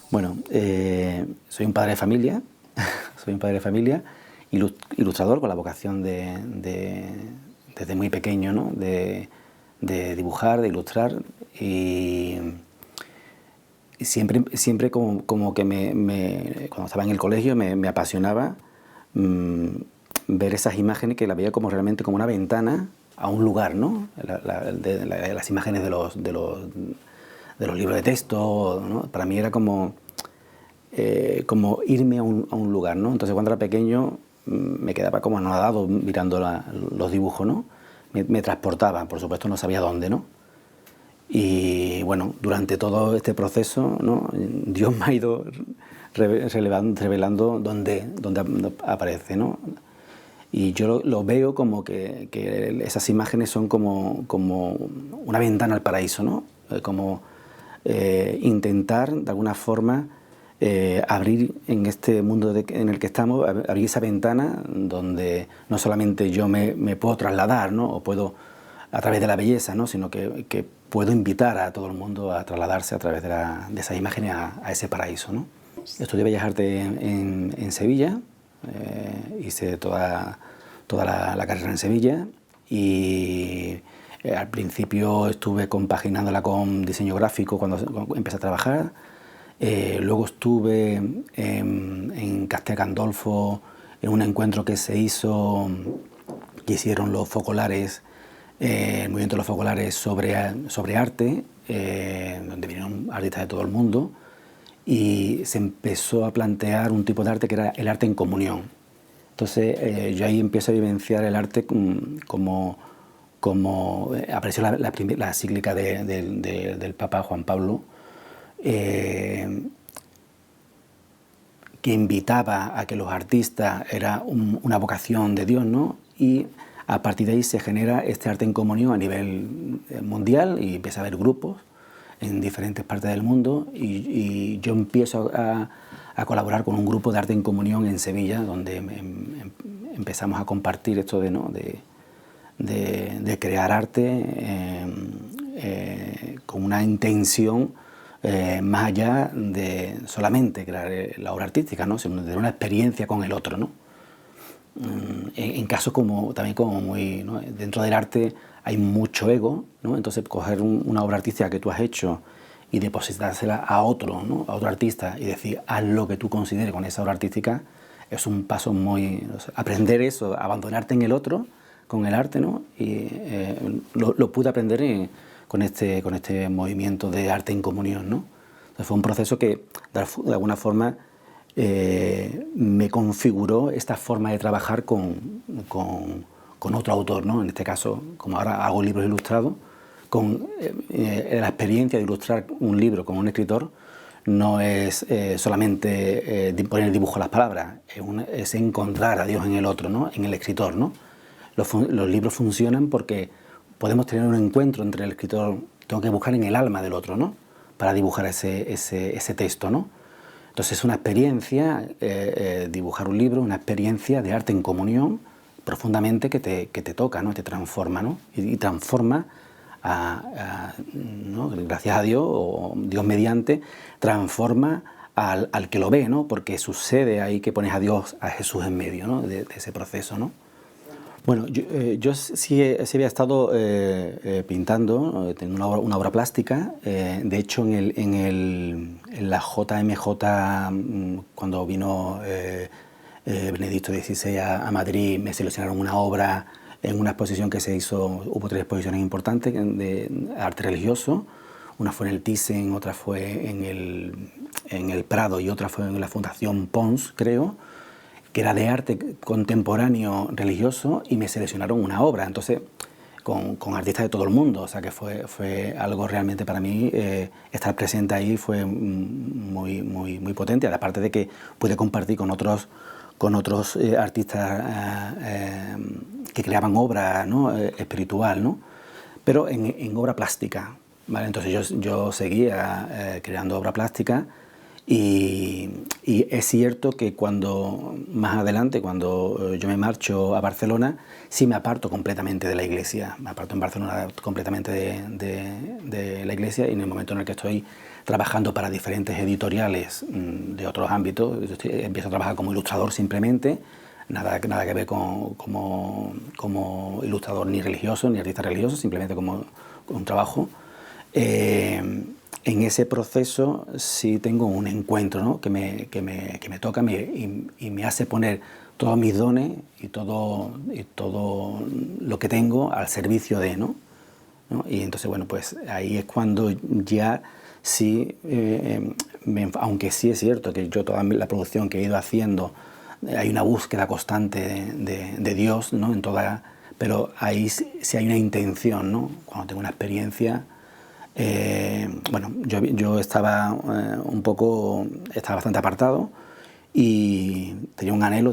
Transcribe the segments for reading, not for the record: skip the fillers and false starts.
Bueno, soy un padre de familia, soy un padre de familia, ilustrador con la vocación desde muy pequeño, ¿no? de dibujar, de ilustrar y siempre como que cuando estaba en el colegio me apasionaba mm, ver esas imágenes que la veía como realmente como una ventana a un lugar, ¿no? Las imágenes de los libros de texto, ¿no? Para mí era como irme a un lugar, ¿no? Entonces cuando era pequeño me quedaba como anonadado mirando los dibujos, ¿no? Me transportaba, por supuesto no sabía dónde, ¿no? Y bueno, durante todo este proceso, ¿no? Dios me ha ido revelando dónde aparece, ¿no? Y yo lo veo como que esas imágenes son como una ventana al paraíso, ¿no? Como intentar, de alguna forma, abrir en este mundo en el que estamos, abrir esa ventana donde no solamente yo me puedo trasladar, ¿no? O puedo, a través de la belleza, ¿no? Sino que puedo invitar a todo el mundo a trasladarse a través de esas imágenes a ese paraíso, ¿no? Estudié Bellas Artes en Sevilla, hice toda la carrera en Sevilla y al principio estuve compaginándola con diseño gráfico cuando empecé a trabajar. Luego estuve en Castel Gandolfo en un encuentro que que hicieron los focolares, el movimiento de los focolares sobre arte, donde vinieron artistas de todo el mundo, y se empezó a plantear un tipo de arte que era el arte en comunión. Entonces yo ahí empiezo a vivenciar el arte como apareció la encíclica del Papa Juan Pablo, que invitaba a que los artistas era una vocación de Dios, ¿no? Y a partir de ahí se genera este arte en comunión a nivel mundial y empieza a haber grupos en diferentes partes del mundo y yo empiezo a colaborar con un grupo de arte en comunión en Sevilla, donde empezamos a compartir esto de crear arte con una intención más allá de solamente crear la obra artística, ¿no? Sino de una experiencia con el otro, ¿no? En casos también como muy, ¿no? Dentro del arte hay mucho ego, ¿no? Entonces coger una obra artística que tú has hecho y depositársela a otro, ¿no? A otro artista y decir haz lo que tú consideres con esa obra artística es un paso muy, no sé, aprender eso, abandonarte en el otro con el arte, ¿no? Y lo pude aprender con este movimiento de arte en comunión, ¿no? Entonces fue un proceso que de alguna forma me configuró esta forma de trabajar con otro autor, ¿no? En este caso, como ahora hago libros ilustrados, con la experiencia de ilustrar un libro con un escritor no es solamente poner dibujo a las palabras, es encontrar a Dios en el otro, ¿no? En el escritor, ¿no? Los libros funcionan porque podemos tener un encuentro entre el escritor, tengo que buscar en el alma del otro, ¿no? Para dibujar ese texto, ¿no? Entonces es una experiencia, dibujar un libro, una experiencia de arte en comunión profundamente que te toca, ¿no? Te transforma, ¿no? Y transforma, ¿no? Gracias a Dios, o Dios mediante, transforma al que lo ve, ¿no? Porque sucede ahí que pones a Dios, a Jesús en medio, ¿no? de ese proceso, ¿no? Bueno, yo sí había estado pintando, teniendo una obra plástica. De hecho, en la JMJ, cuando vino Benedicto XVI a Madrid, me seleccionaron una obra en una exposición que se hizo. Hubo 3 exposiciones importantes de arte religioso. Una fue en el Thyssen, otra fue en el Prado y otra fue en la Fundación Pons, creo, que era de arte contemporáneo religioso, y me seleccionaron una obra, entonces con artistas de todo el mundo, o sea que fue algo realmente para mí, estar presente ahí fue muy potente, aparte de que pude compartir con otros artistas que creaban obra, ¿no? Espiritual, ¿no? Pero en obra plástica, ¿vale? Entonces yo seguía creando obra plástica. Y es cierto que más adelante, cuando yo me marcho a Barcelona, sí me aparto completamente de la iglesia. Me aparto en Barcelona completamente de la iglesia, y en el momento en el que estoy trabajando para diferentes editoriales de otros ámbitos. Empiezo a trabajar como ilustrador simplemente, nada que ver como ilustrador ni religioso, ni artista religioso, simplemente como un trabajo. En ese proceso sí tengo un encuentro, ¿no? que me toca y me hace poner todos mis dones y todo lo que tengo al servicio de, ¿no? Y entonces, bueno, pues ahí es cuando ya sí, aunque sí es cierto que yo toda la producción que he ido haciendo, hay una búsqueda constante de Dios, ¿no? Pero ahí sí hay una intención, ¿no? Cuando tengo una experiencia, bueno, yo estaba estaba bastante apartado y tenía un anhelo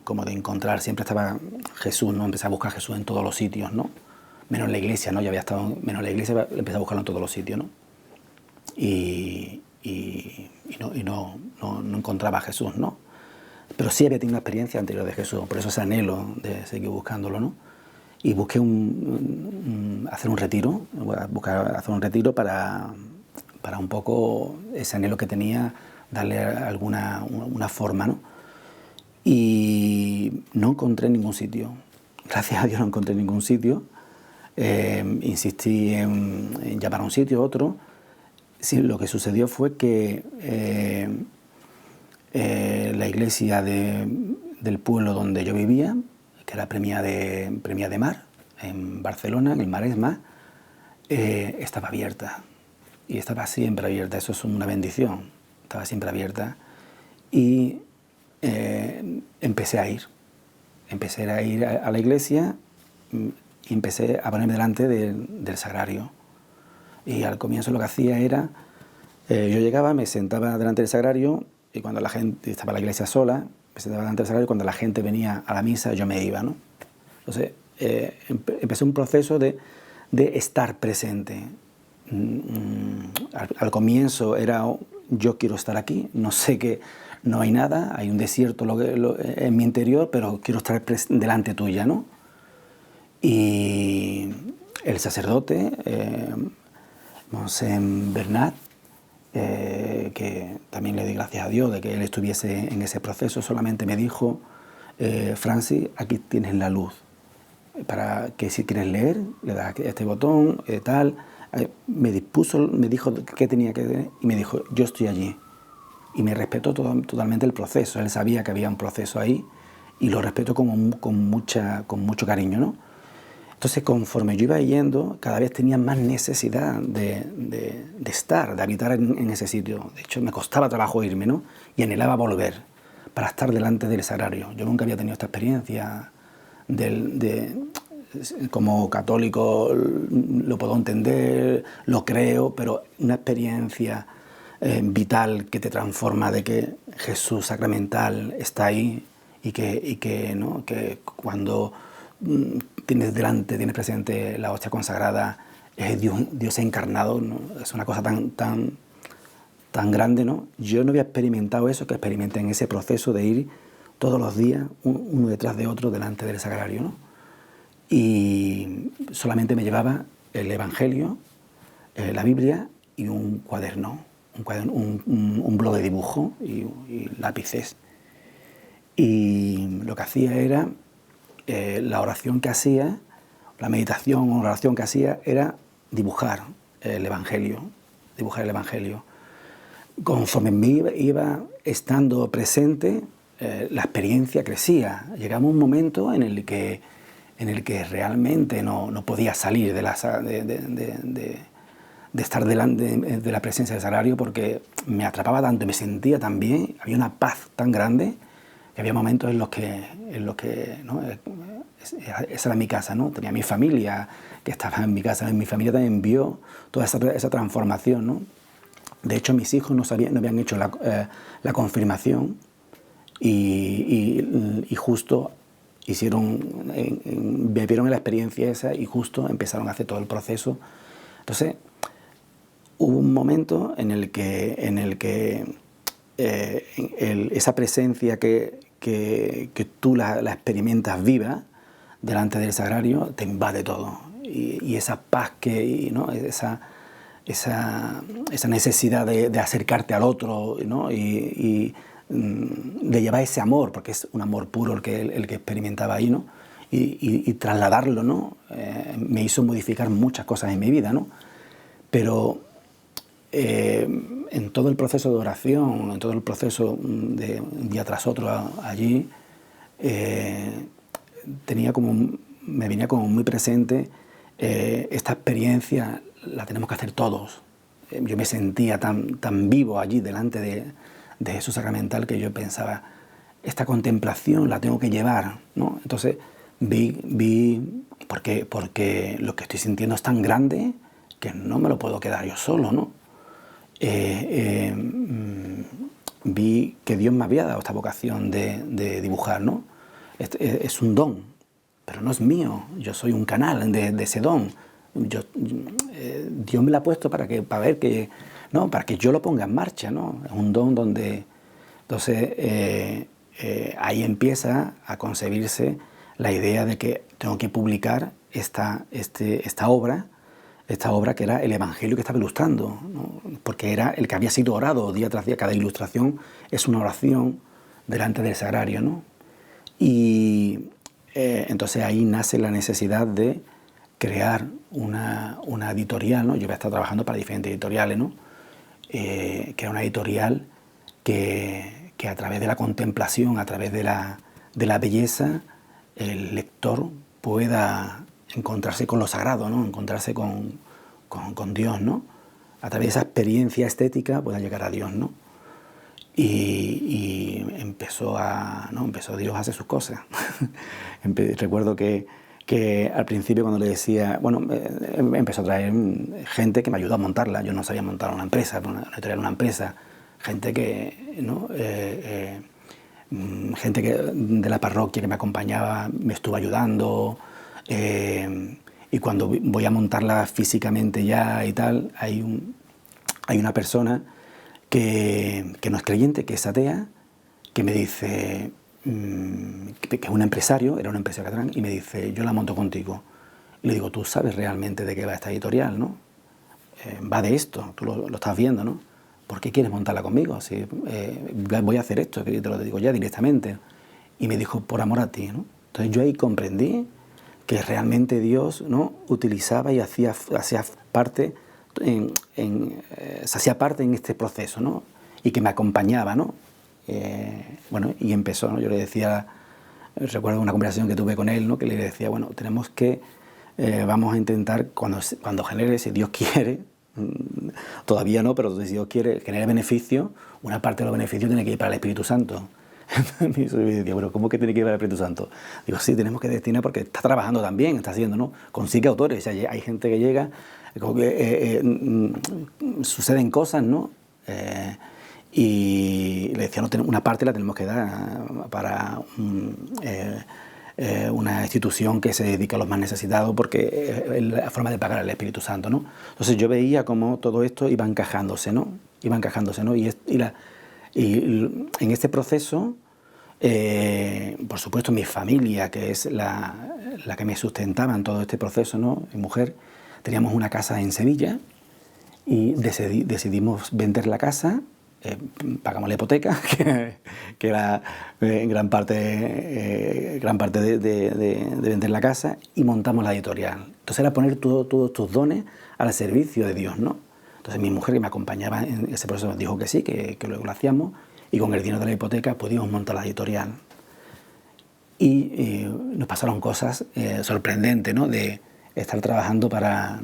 como de encontrar, siempre estaba Jesús, ¿no? Empecé a buscar a Jesús en todos los sitios, ¿no? Menos en la iglesia, ¿no? Yo había estado menos en la iglesia, empecé a buscarlo en todos los sitios, ¿no? Y no encontraba a Jesús, ¿no? Pero sí había tenido una experiencia anterior de Jesús, por eso ese anhelo de seguir buscándolo, ¿no? Y busqué hacer un retiro, hacer un retiro para un poco ese anhelo que tenía, darle una forma, ¿no? Y no encontré ningún sitio. Gracias a Dios no encontré ningún sitio. Insistí en llamar a un sitio, a otro. Sí, lo que sucedió fue que la iglesia del pueblo donde yo vivía, que era Premià de Mar, en Barcelona, en el Maresme, estaba abierta. Y estaba siempre abierta, eso es una bendición. Estaba siempre abierta. Y empecé a ir. Empecé a ir a la iglesia y empecé a ponerme delante del sagrario. Y al comienzo lo que hacía era, yo llegaba, me sentaba delante del sagrario y cuando la gente, estaba la iglesia sola, me sentaba delante del sagrario y cuando la gente venía a la misa yo me iba, ¿no? Entonces empecé un proceso de estar presente. Al comienzo era yo quiero estar aquí, no sé qué, no hay nada, hay un desierto en mi interior, pero quiero estar delante tuya, ¿no? Y el sacerdote, Monsen Bernat, que también le di gracias a Dios de que él estuviese en ese proceso, solamente me dijo, Francis, aquí tienes la luz, para que si quieres leer, le das este botón, tal. Me dijo qué tenía que leer y me dijo, yo estoy allí. Y me respetó totalmente el proceso. Él sabía que había un proceso ahí y lo respeto con mucho cariño, ¿no? Entonces, conforme yo iba yendo, cada vez tenía más necesidad de estar, de habitar en ese sitio. De hecho, me costaba trabajo irme, ¿no? Y anhelaba volver para estar delante del sagrario. Yo nunca había tenido esta experiencia como católico, lo puedo entender, lo creo, pero una experiencia vital que te transforma, de que Jesús sacramental está ahí y que, ¿no? Que cuando tienes presente la hostia consagrada, es Dios encarnado, ¿no? Es una cosa tan grande, ¿no? Yo no había experimentado eso que experimenté en ese proceso de ir todos los días, uno detrás de otro, delante del sagrario, ¿no? Y solamente me llevaba el Evangelio, la Biblia y un cuaderno, un blog de dibujo y lápices. Y lo que hacía era, la oración que hacía, la meditación o la oración que hacía era dibujar el Evangelio. Conforme me iba estando presente, la experiencia crecía. Llegaba un momento en el que realmente no podía salir de estar delante de la presencia del sagrario, porque me atrapaba tanto y me sentía tan bien, había una paz tan grande, que había momentos en los que ¿no? Esa era mi casa, ¿no? Tenía mi familia que estaba en mi casa, mi familia también vio toda esa transformación, ¿no? De hecho, mis hijos no habían hecho la confirmación y justo vivieron la experiencia esa y justo empezaron a hacer todo el proceso. Entonces, hubo un momento en el que esa presencia que tú la experimentas viva delante del sagrario te invade todo. Y esa paz ¿no? esa necesidad de acercarte al otro, ¿no? y de llevar ese amor, porque es un amor puro el que experimentaba ahí, ¿no? y trasladarlo, ¿no? Me hizo modificar muchas cosas en mi vida, ¿no? Pero en todo el proceso de oración, en todo el proceso de un día tras otro allí, me venía como muy presente esta experiencia la tenemos que hacer todos. Yo me sentía tan vivo allí delante de Jesús sacramental que yo pensaba, esta contemplación la tengo que llevar, ¿no? Entonces vi porque lo que estoy sintiendo es tan grande que no me lo puedo quedar yo solo, ¿no? Vi que Dios me había dado esta vocación de dibujar, ¿no? Es un don, pero no es mío, yo soy un canal de ese don. Dios me lo ha puesto para ver que, ¿no? Para que yo lo ponga en marcha, ¿no? Es un don donde... Entonces, ahí empieza a concebirse la idea de que tengo que publicar esta obra que era el Evangelio que estaba ilustrando, ¿no? Porque era el que había sido orado día tras día. Cada ilustración es una oración delante del sagrario, ¿no? Y entonces ahí nace la necesidad de crear una editorial, ¿no? Yo había estado trabajando para diferentes editoriales, ¿no? Crear una editorial que a través de la contemplación, a través de la belleza, el lector pueda encontrarse con lo sagrado, ¿no? Encontrarse con Dios, ¿no? A través de esa experiencia estética pueda llegar a Dios, ¿no? Y empezó Dios a hacer sus cosas. Recuerdo que al principio cuando le decía, bueno, empezó a traer gente que me ayudó a montarla. Yo no sabía montar una empresa, una empresa. Gente que, ¿no? Gente de la parroquia que me acompañaba me estuvo ayudando. Y cuando voy a montarla físicamente ya y tal, hay una persona que no es creyente, que es atea, que me dice, que es un empresario, era un empresario catalán, y me dice, yo la monto contigo. Y le digo, tú sabes realmente de qué va esta editorial, ¿no? Va de esto, tú lo estás viendo, ¿no? ¿Por qué quieres montarla conmigo? Si, voy a hacer esto, que te lo digo ya directamente. Y me dijo, por amor a ti, ¿no? Entonces yo ahí comprendí que realmente Dios, ¿no? Utilizaba y hacía parte se hacía parte en este proceso, ¿no? Y que me acompañaba, ¿no? Bueno, y empezó, ¿no? Yo le decía, recuerdo una conversación que tuve con él, ¿no? Que le decía, bueno, tenemos que, vamos a intentar, cuando genere, si Dios quiere, todavía no, pero si Dios quiere, genere beneficio, una parte de los beneficios tiene que ir para el Espíritu Santo. Entonces me decía, bueno, ¿cómo que tiene que ir para el Espíritu Santo? Digo, sí, tenemos que destinar, porque está trabajando también, está haciendo, ¿no? Consigue autores, o sea, hay gente que llega, suceden cosas, ¿no? Y le decía, no, una parte la tenemos que dar para una institución que se dedica a los más necesitados, porque es la forma de pagar al Espíritu Santo, ¿no? Entonces yo veía cómo todo esto iba encajándose, ¿no? Y en este proceso, por supuesto, mi familia, que es la que me sustentaba en todo este proceso, ¿no? Mi mujer, teníamos una casa en Sevilla y decidimos vender la casa, pagamos la hipoteca, que era gran parte de vender la casa, y montamos la editorial. Entonces era poner todos tus dones al servicio de Dios, ¿no? Entonces mi mujer, que me acompañaba en ese proceso, dijo que sí, que luego lo hacíamos, y con el dinero de la hipoteca pudimos montar la editorial. Y nos pasaron cosas sorprendentes, ¿no? De estar trabajando para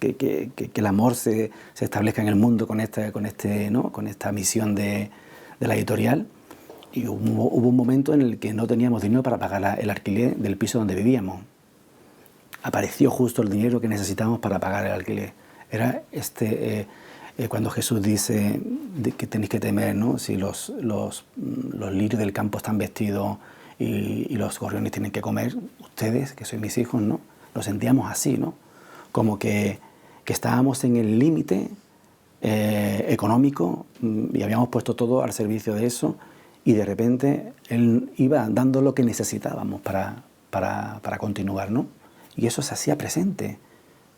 que el amor se establezca en el mundo con esta misión de la editorial. Y hubo un momento en el que no teníamos dinero para pagar el alquiler del piso donde vivíamos. Apareció justo el dinero que necesitábamos para pagar el alquiler. Era cuando Jesús dice que tenéis que temer, ¿no? Si los lirios del campo están vestidos y los gorriones tienen que comer, ustedes, que sois mis hijos, ¿no? Lo sentíamos así, ¿no? Como que estábamos en el límite económico y habíamos puesto todo al servicio de eso, y de repente Él iba dando lo que necesitábamos para continuar, ¿no? Y eso se hacía presente.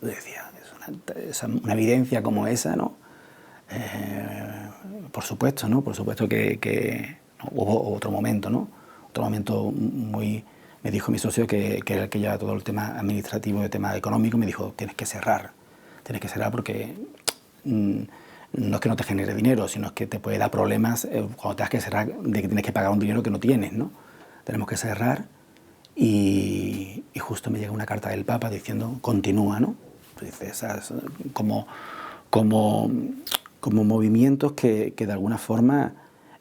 Yo decía, eso una evidencia como esa, ¿no? Por supuesto, ¿no? Por supuesto que ¿no? Hubo otro momento, ¿no? Otro momento muy... Me dijo mi socio, que era el que lleva todo el tema administrativo, el tema económico, me dijo, tienes que cerrar porque no es que no te genere dinero, sino es que te puede dar problemas cuando tengas que cerrar, de que tienes que pagar un dinero que no tienes, ¿no? Tenemos que cerrar y justo me llega una carta del Papa diciendo, continúa, ¿no? Entonces, esas, como movimientos que de alguna forma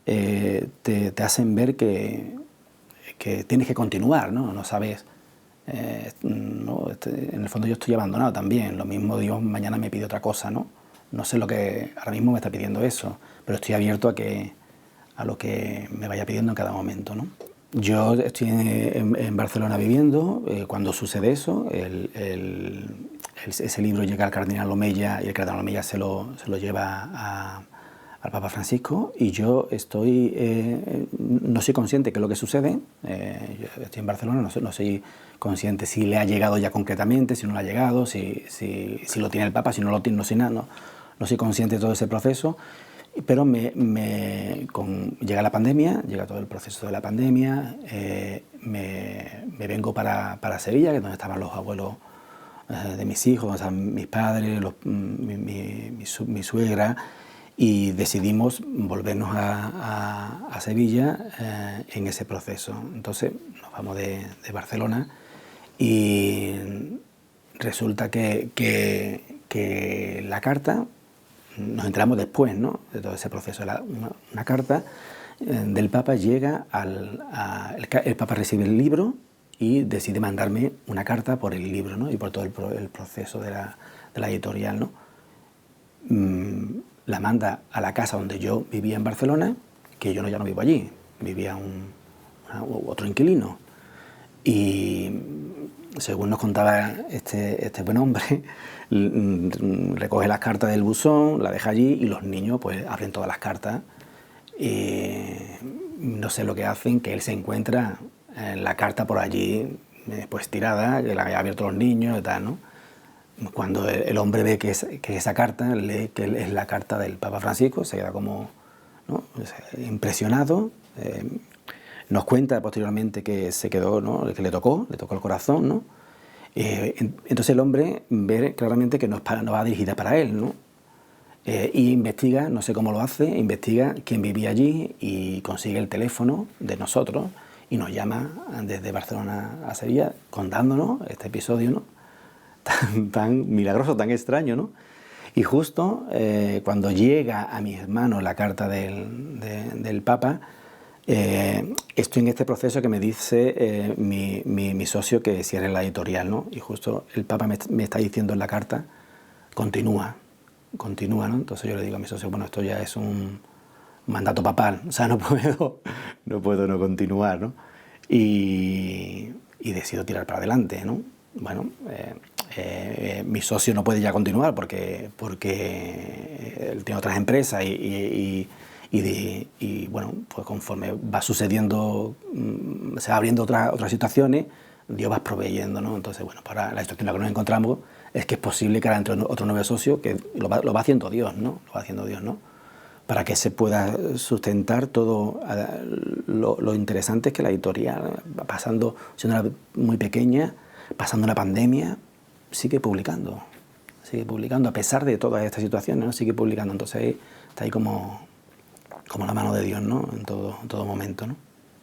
te hacen ver que tienes que continuar, ¿no? No sabes, ¿no? En el fondo yo estoy abandonado también, lo mismo Dios mañana me pide otra cosa, ¿no? No sé lo que ahora mismo me está pidiendo eso, pero estoy abierto a lo que me vaya pidiendo en cada momento, ¿no? Yo estoy en Barcelona viviendo, cuando sucede eso, ese libro llega al cardenal Omeya y el cardenal Omeya se lo lleva al Papa Francisco, y yo no soy consciente de qué es lo que sucede. Yo estoy en Barcelona, no soy consciente si le ha llegado ya concretamente, si no le ha llegado, si lo tiene el Papa, si no lo tiene, no soy consciente de todo ese proceso. Pero llega la pandemia, llega todo el proceso de la pandemia, me vengo para Sevilla, que es donde estaban los abuelos de mis hijos, donde estaban mis padres, mi suegra, y decidimos volvernos a Sevilla en ese proceso. Entonces nos vamos de Barcelona y resulta que la carta, nos enteramos después, ¿no?, de todo ese proceso, una carta del Papa llega el Papa recibe el libro y decide mandarme una carta por el libro, ¿no?, y por todo el proceso de la editorial, ¿no? La manda a la casa donde yo vivía en Barcelona, que yo ya no vivo allí, vivía otro inquilino. Y según nos contaba este buen hombre, recoge las cartas del buzón, la deja allí y los niños pues abren todas las cartas. No sé lo que hacen, que él se encuentra la carta por allí pues tirada, que la había abierto los niños y tal, ¿no? Cuando el hombre ve que esa carta, lee que es la carta del Papa Francisco, se queda como, ¿no?, impresionado. Nos cuenta posteriormente que se quedó, ¿no?, que le tocó el corazón, ¿no? Entonces el hombre ve claramente que no va dirigida para él, ¿no? Y investiga, no sé cómo lo hace, investiga quién vivía allí y consigue el teléfono de nosotros y nos llama desde Barcelona a Sevilla contándonos este episodio, ¿no?, tan milagroso, tan extraño, ¿no? Y justo cuando llega a mis manos la carta del Papa, estoy en este proceso que me dice mi socio que cierre la editorial, ¿no? Y justo el Papa me está diciendo en la carta, continúa, ¿no? Entonces yo le digo a mi socio, bueno, esto ya es un mandato papal, o sea, no puedo no continuar, ¿no? Y decido tirar para adelante, ¿no? Bueno, mi socio no puede ya continuar porque él tiene otras empresas y bueno, pues conforme va sucediendo, se va abriendo otras situaciones, Dios va proveyendo, ¿no? Entonces, bueno, para la situación en la que nos encontramos es que es posible que ahora entre otro nuevo socio, que lo va haciendo Dios, ¿no? Lo va haciendo Dios, ¿no? Para que se pueda sustentar todo lo interesante es que la editorial, siendo muy pequeña, pasando una pandemia, sigue publicando, a pesar de todas estas situaciones, ¿no? Sigue publicando. Entonces está ahí como la mano de Dios, ¿no?, en todo momento, ¿no?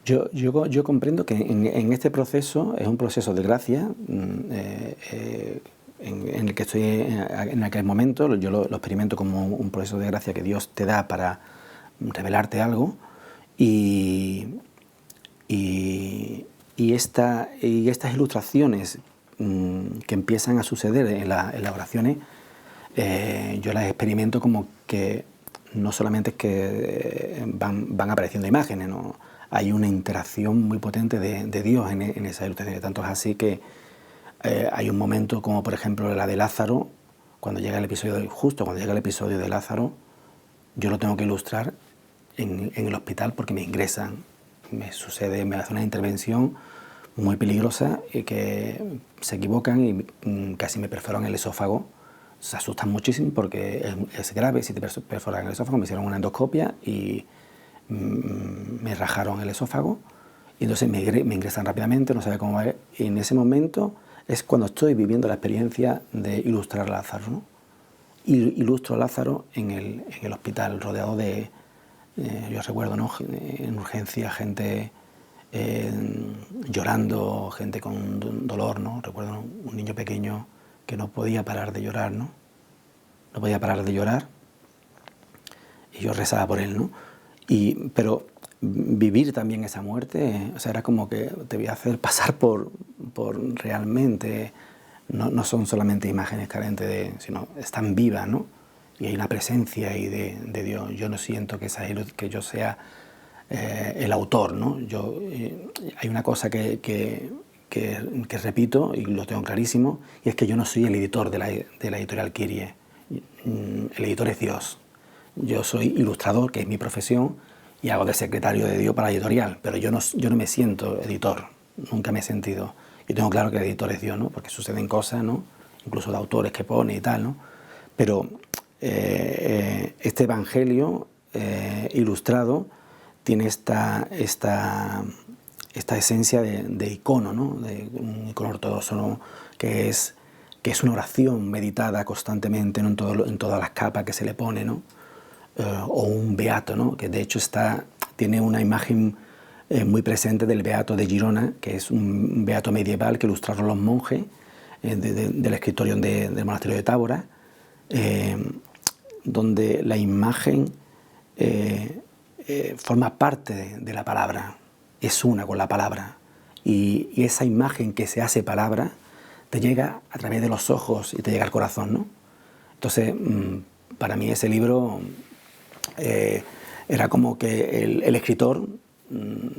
Yo comprendo que en este proceso es un proceso de gracia, en el que estoy en aquel momento. Yo lo experimento como un proceso de gracia que Dios te da para revelarte algo, y estas ilustraciones que empiezan a suceder en las oraciones, yo las experimento como que no solamente es que van apareciendo imágenes, ¿no? Hay una interacción muy potente de Dios en esa ilustración. Tanto es así que hay un momento como, por ejemplo, la de Lázaro, justo cuando llega el episodio de Lázaro, yo lo tengo que ilustrar en el hospital porque me ingresan, me hace una intervención muy peligrosa, que se equivocan y casi me perforan el esófago. O se asustan muchísimo porque es grave, si te perforan el esófago. Me hicieron una endoscopia y me rajaron el esófago, y entonces me ingresan rápidamente, no sabía cómo va. Y en ese momento es cuando estoy viviendo la experiencia de ilustrar a Lázaro, ¿no? Ilustro a Lázaro en el hospital, rodeado de, yo recuerdo, ¿no?, en urgencia, gente llorando, gente con dolor, ¿no? Recuerdo un niño pequeño que no podía parar de llorar, ¿no? No podía parar de llorar, y yo rezaba por él, ¿no? Pero vivir también esa muerte, o sea, era como que te voy a hacer pasar por realmente, no son solamente imágenes carentes de, sino están vivas, ¿no? Y hay una presencia ahí de Dios. Yo no siento que yo sea el autor, ¿no? Hay una cosa que repito, y lo tengo clarísimo, y es que yo no soy el editor de la editorial Kyrie. El editor es Dios. Yo soy ilustrador, que es mi profesión, y hago de secretario de Dios para la editorial, pero yo no me siento editor, nunca me he sentido. Yo tengo claro que el editor es Dios, ¿no? Porque suceden cosas, ¿no? Incluso de autores que pone y tal, ¿no? Pero este evangelio ilustrado tiene esta esencia de icono, ¿no? De un icono ortodoxo, ¿no? que es una oración meditada constantemente, ¿no? en todas las capas que se le pone, ¿no? O un beato, ¿no? Que de hecho tiene una imagen muy presente del beato de Girona, que es un beato medieval que ilustraron los monjes del escritorio del monasterio de Tábora, donde la imagen forma parte de la palabra, es una con la palabra, y esa imagen que se hace palabra te llega a través de los ojos y te llega al corazón, ¿no? Entonces, para mí ese libro era como que el escritor,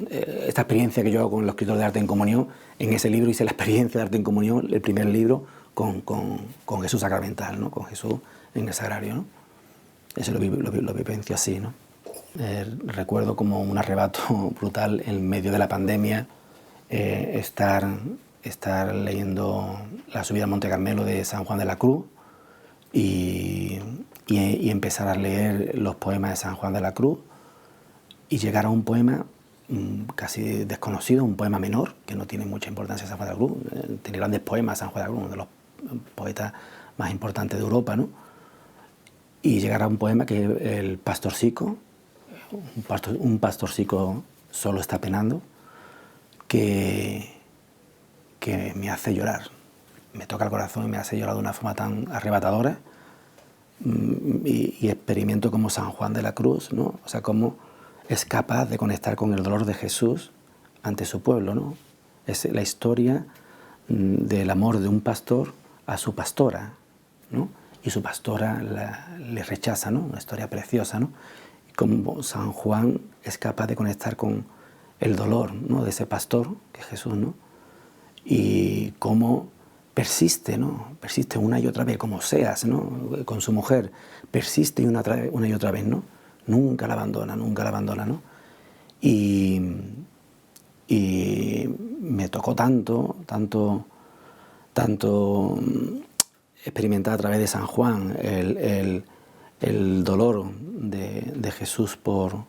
esta experiencia que yo hago con los escritores de arte en comunión, en ese libro hice la experiencia de arte en comunión, el primer libro, con Jesús sacramental, ¿no? Con Jesús en el sagrario, ¿no? Eso lo vivencio así, ¿no? Recuerdo como un arrebato brutal en medio de la pandemia, estar leyendo la subida al Monte Carmelo de San Juan de la Cruz y empezar a leer los poemas de San Juan de la Cruz y llegar a un poema casi desconocido, un poema menor, que no tiene mucha importancia San Juan de la Cruz. Tiene grandes poemas San Juan de la Cruz, uno de los poetas más importantes de Europa, ¿no? Y llegar a un poema que el pastorcico, un pastorcico solo está penando, que me hace llorar, me toca el corazón y me hace llorar de una forma tan arrebatadora, y experimento como San Juan de la Cruz, ¿no? O sea, cómo es capaz de conectar con el dolor de Jesús ante su pueblo, ¿no? Es la historia del amor de un pastor a su pastora, ¿no? Y su pastora le rechaza, ¿no? Una historia preciosa, ¿no? Y como San Juan es capaz de conectar con el dolor, ¿no?, de ese pastor, que es Jesús, ¿no? Y cómo persiste, ¿no? Persiste una y otra vez, como Seas, ¿no? Con su mujer, persiste una y otra vez, ¿no? Nunca la abandona, ¿no? Y me tocó tanto experimentar a través de San Juan el dolor de Jesús por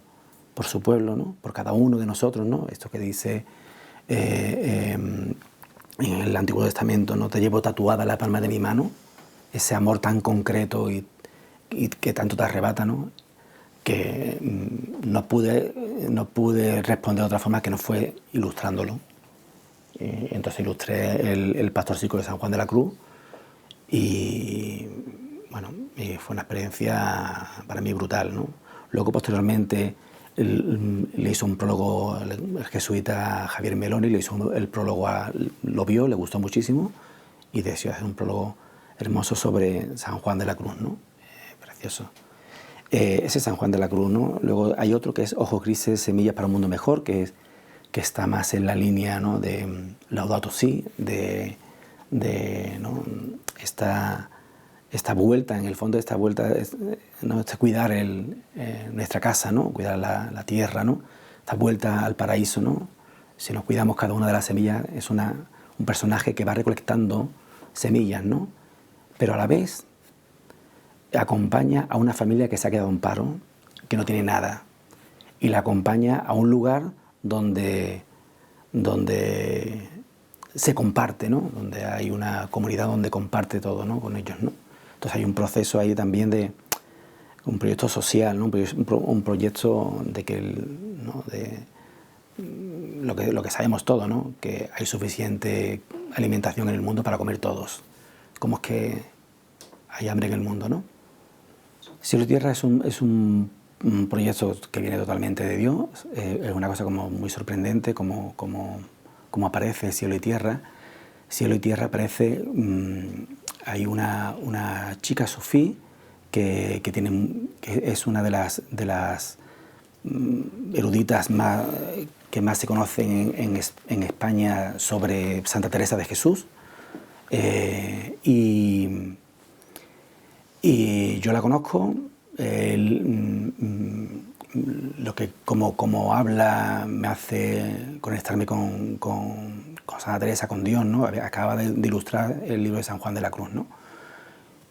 su pueblo, ¿no? Por cada uno de nosotros, ¿no? Esto que dice en el Antiguo Testamento, ¿no? Te llevo tatuada la palma de mi mano, ese amor tan concreto y que tanto te arrebata, ¿no? Que no pude responder de otra forma que no fue ilustrándolo. Entonces ilustré el pastorcico de San Juan de la Cruz y bueno, fue una experiencia para mí brutal, ¿no? Luego posteriormente le hizo un prólogo el jesuita Javier Meloni, le hizo el prólogo, lo vio, le gustó muchísimo y decidió hacer un prólogo hermoso sobre San Juan de la Cruz, ¿no? Precioso. Ese es San Juan de la Cruz, ¿no? Luego hay otro que es Ojos grises, semillas para un mundo mejor, que está más en la línea, ¿no?, de Laudato Si, ¿no?, esta vuelta, en el fondo esta vuelta, ¿no?, cuidar nuestra casa, ¿no?, cuidar la tierra, ¿no?, esta vuelta al paraíso, ¿no? Si nos cuidamos cada una de las semillas, es un personaje que va recolectando semillas, ¿no? Pero a la vez acompaña a una familia que se ha quedado en paro, que no tiene nada, y la acompaña a un lugar donde se comparte, ¿no? Donde hay una comunidad donde comparte todo, ¿no? Con ellos, ¿no? Entonces hay un proceso ahí también de un proyecto social, ¿no? Un proyecto de que ¿no? de lo que sabemos todos, ¿no? Que hay suficiente alimentación en el mundo para comer todos. ¿Cómo es que hay hambre en el mundo, no? Cielo y Tierra es un proyecto que viene totalmente de Dios, es una cosa como muy sorprendente como aparece Cielo y Tierra. Cielo y Tierra aparece, hay una chica sufí que es una de las eruditas que más se conocen en España sobre Santa Teresa de Jesús, y yo la conozco. Lo que como habla me hace conectarme con Santa Teresa, con Dios, ¿no? Acaba de ilustrar el libro de San Juan de la Cruz, ¿no?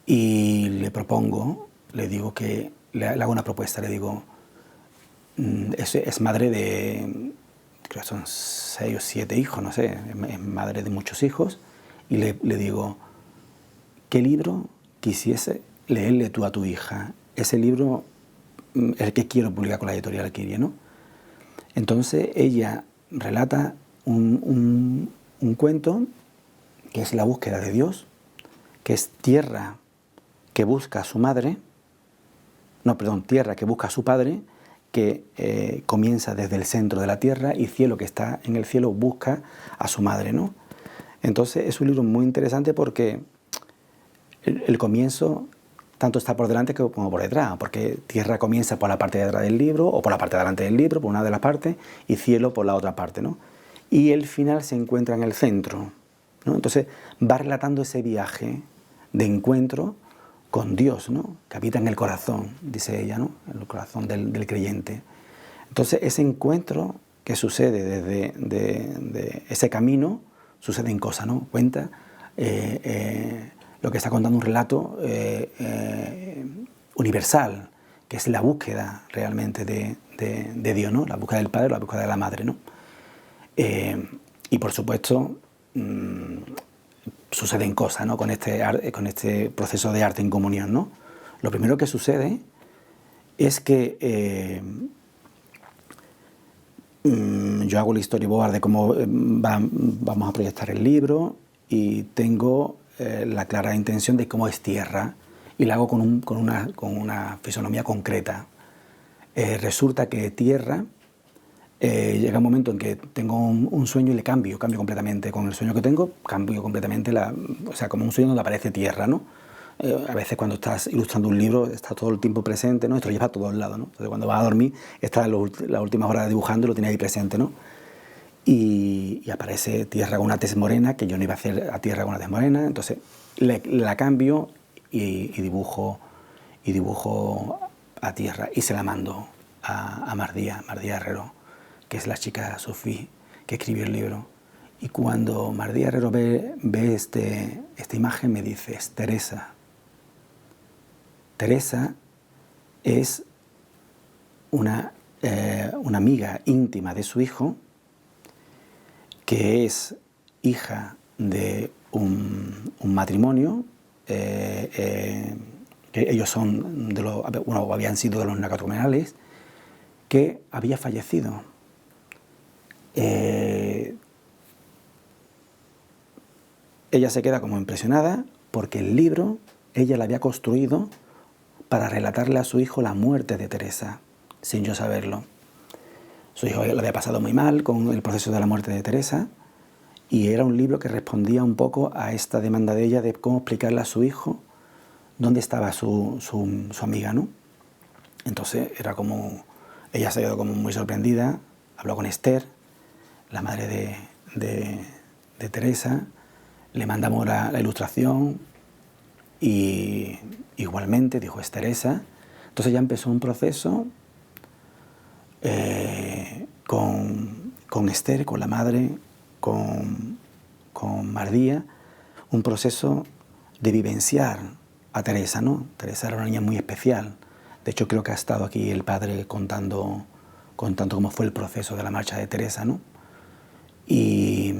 Y le propongo, le digo que le hago una propuesta, le digo, es madre de, creo que son 6 o 7 hijos, no sé, es madre de muchos hijos, y le digo, ¿qué libro quisiese leerle tú a tu hija? Ese libro es el que quiero publicar con la editorial Alquiria, ¿no? Entonces ella relata un cuento que es la búsqueda de Dios, que es tierra que busca a su madre, tierra que busca a su padre, que comienza desde el centro de la tierra, y cielo que está en el cielo busca a su madre, ¿no? Entonces es un libro muy interesante porque el comienzo tanto está por delante como por detrás, porque tierra comienza por la parte de atrás del libro, o por la parte de delante del libro, por una de las partes, y cielo por la otra parte, ¿no? Y el final se encuentra en el centro, ¿no? Entonces va relatando ese viaje de encuentro con Dios, ¿no? Que habita en el corazón, dice ella, ¿no? En el corazón del creyente. Entonces ese encuentro que sucede desde ese camino, sucede en cosas, ¿no? Cuenta lo que está contando un relato universal, que es la búsqueda realmente de Dios, ¿no? La búsqueda del Padre, la búsqueda de la Madre, ¿no? Y por supuesto suceden cosas, ¿no? con este proceso de arte en comunión, ¿no? Lo primero que sucede es que yo hago el storyboard de cómo vamos a proyectar el libro, y tengo la clara intención de cómo es tierra, y la hago con una fisonomía concreta. Resulta que tierra, llega un momento en que tengo un sueño y le cambio completamente. Con el sueño que tengo, cambio completamente, o sea, como un sueño donde aparece tierra, ¿no? A veces cuando estás ilustrando un libro está todo el tiempo presente, ¿no? Esto lo lleva a todos lados, ¿no? Entonces cuando vas a dormir, estás las últimas horas dibujando y lo tienes ahí presente, ¿no? Y aparece tierra con una tez morena, que yo no iba a hacer a tierra con una tez morena, entonces la cambio y dibujo a tierra, y se la mando a Mardía Herrero, que es la chica sufí que escribió el libro. Y cuando Mardía Herrero ve esta imagen, me dice, es Teresa. Teresa es una amiga íntima de su hijo, que es hija de un matrimonio, que ellos son habían sido de los Nakatomenales, que había fallecido. Ella se queda como impresionada porque el libro ella lo había construido para relatarle a su hijo la muerte de Teresa, sin yo saberlo. Su hijo lo había pasado muy mal con el proceso de la muerte de Teresa, y era un libro que respondía un poco a esta demanda de ella de cómo explicarle a su hijo dónde estaba su amiga, ¿no? Entonces ella se quedó como muy sorprendida, habló con Esther, la madre de Teresa, le mandamos la ilustración, y igualmente dijo, es Teresa. Entonces ya empezó un proceso con Esther, con la madre, con Mardía, un proceso de vivenciar a Teresa, ¿no? Teresa era una niña muy especial. De hecho, creo que ha estado aquí el padre contando cómo fue el proceso de la marcha de Teresa, ¿no? Y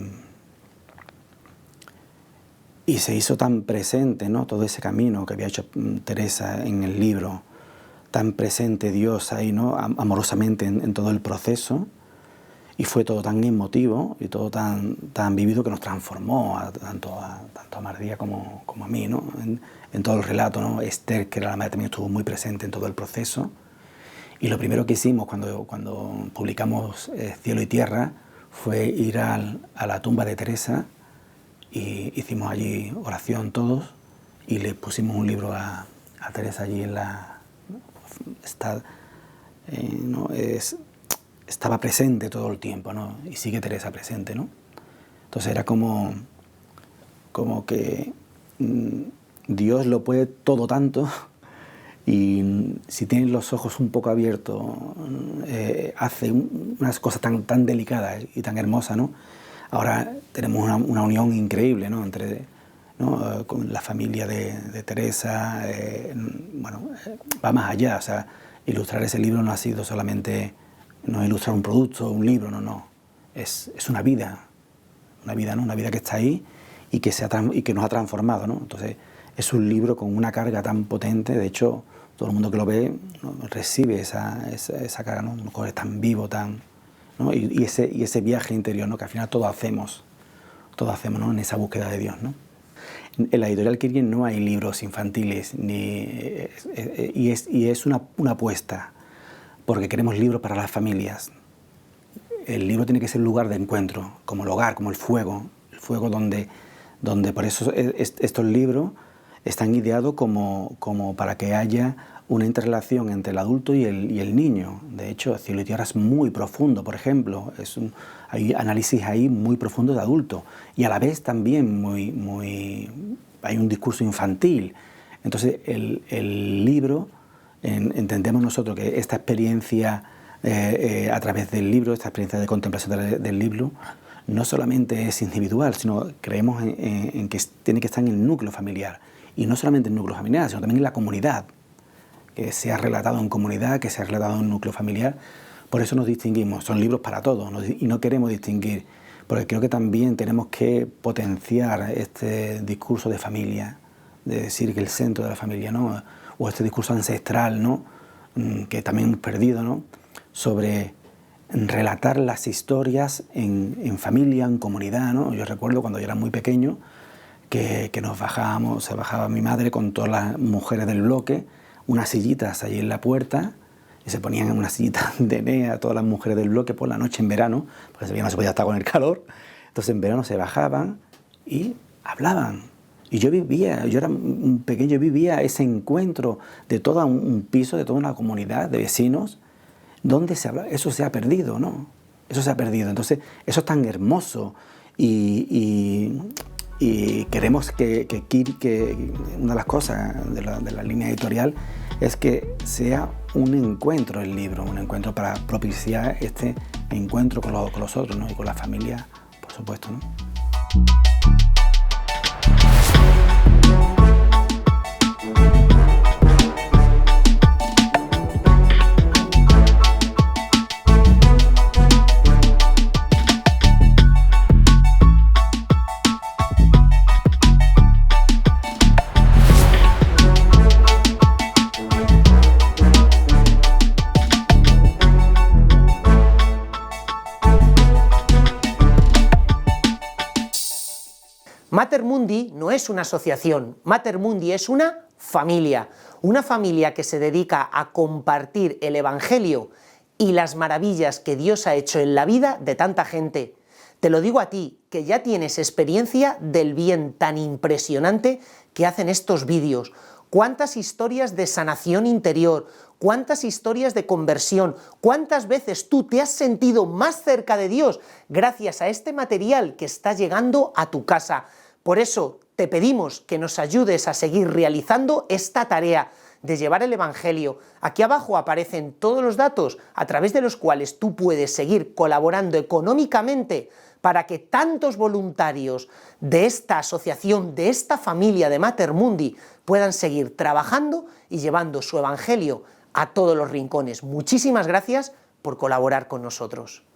se hizo tan presente, ¿no? Todo ese camino que había hecho Teresa en el libro, tan presente Dios ahí, ¿no? Amorosamente en todo el proceso, y fue todo tan emotivo y todo tan vivido que nos transformó tanto a María como a mí, ¿no? En todo el relato, ¿no? Esther, que era la madre, también estuvo muy presente en todo el proceso. Y lo primero que hicimos cuando publicamos Cielo y Tierra fue ir a la tumba de Teresa, y hicimos allí oración todos y le pusimos un libro a Teresa allí en la... estaba presente todo el tiempo, ¿no? Y sigue Teresa presente, ¿no? Entonces era como que Dios lo puede todo tanto, y si tienes los ojos un poco abiertos, hace unas cosas tan delicadas y tan hermosas, ¿no? Ahora tenemos una unión increíble, ¿no? Con la familia de Teresa. Va más allá. O sea, ilustrar ese libro no ha sido solamente ilustrar un producto, un libro, no. Es una vida, ¿no? Una vida que está ahí y que nos ha transformado, ¿no? Entonces, es un libro con una carga tan potente. De hecho, todo el mundo que lo ve, ¿no? Recibe esa carga, ¿no? Un color tan vivo, ¿no? Y ese viaje interior, ¿no? Que al final todos hacemos, ¿no? En esa búsqueda de Dios, ¿no? En la editorial Kirchen no hay libros infantiles, y es una apuesta, porque queremos libros para las familias. El libro tiene que ser un lugar de encuentro, como el hogar, como el fuego donde por eso estos libros están ideados como para que haya una interrelación entre el adulto y el niño. De hecho, Cielo y Tierra es muy profundo, por ejemplo. Hay análisis ahí muy profundo de adulto, y a la vez también hay un discurso infantil. Entonces, el libro, entendemos nosotros que esta experiencia a través del libro, esta experiencia de contemplación del libro, no solamente es individual, sino creemos en que tiene que estar en el núcleo familiar. Y no solamente en el núcleo familiar, sino también en la comunidad, que sea relatado en comunidad, que sea relatado en un núcleo familiar. Por eso nos distinguimos, son libros para todos, y no queremos distinguir, porque creo que también tenemos que potenciar este discurso de familia, de decir que el centro de la familia, ¿no? O este discurso ancestral, ¿no? Que también hemos perdido, ¿no? Sobre relatar las historias en familia, en comunidad, ¿no? Yo recuerdo cuando yo era muy pequeño que se bajaba mi madre con todas las mujeres del bloque, unas sillitas allí en la puerta, y se ponían en unas sillitas de Enea todas las mujeres del bloque por la noche en verano, porque sabían que no se podía estar con el calor. Entonces en verano se bajaban y hablaban. Y yo era un pequeño, vivía ese encuentro de todo un piso, de toda una comunidad de vecinos, donde se habla. Eso se ha perdido, ¿no? Eso se ha perdido. Entonces, eso es tan hermoso, y queremos que una de las cosas de la línea editorial es que sea un encuentro el libro, un encuentro para propiciar este encuentro con los otros, ¿no? Y con la familia, por supuesto, ¿no? Mater Mundi no es una asociación, Mater Mundi es una familia que se dedica a compartir el Evangelio y las maravillas que Dios ha hecho en la vida de tanta gente. Te lo digo a ti, que ya tienes experiencia del bien tan impresionante que hacen estos vídeos. Cuántas historias de sanación interior, cuántas historias de conversión, cuántas veces tú te has sentido más cerca de Dios gracias a este material que está llegando a tu casa. Por eso te pedimos que nos ayudes a seguir realizando esta tarea, de llevar el Evangelio. Aquí abajo aparecen todos los datos a través de los cuales tú puedes seguir colaborando económicamente para que tantos voluntarios de esta asociación, de esta familia de Mater Mundi, puedan seguir trabajando y llevando su Evangelio a todos los rincones. Muchísimas gracias por colaborar con nosotros.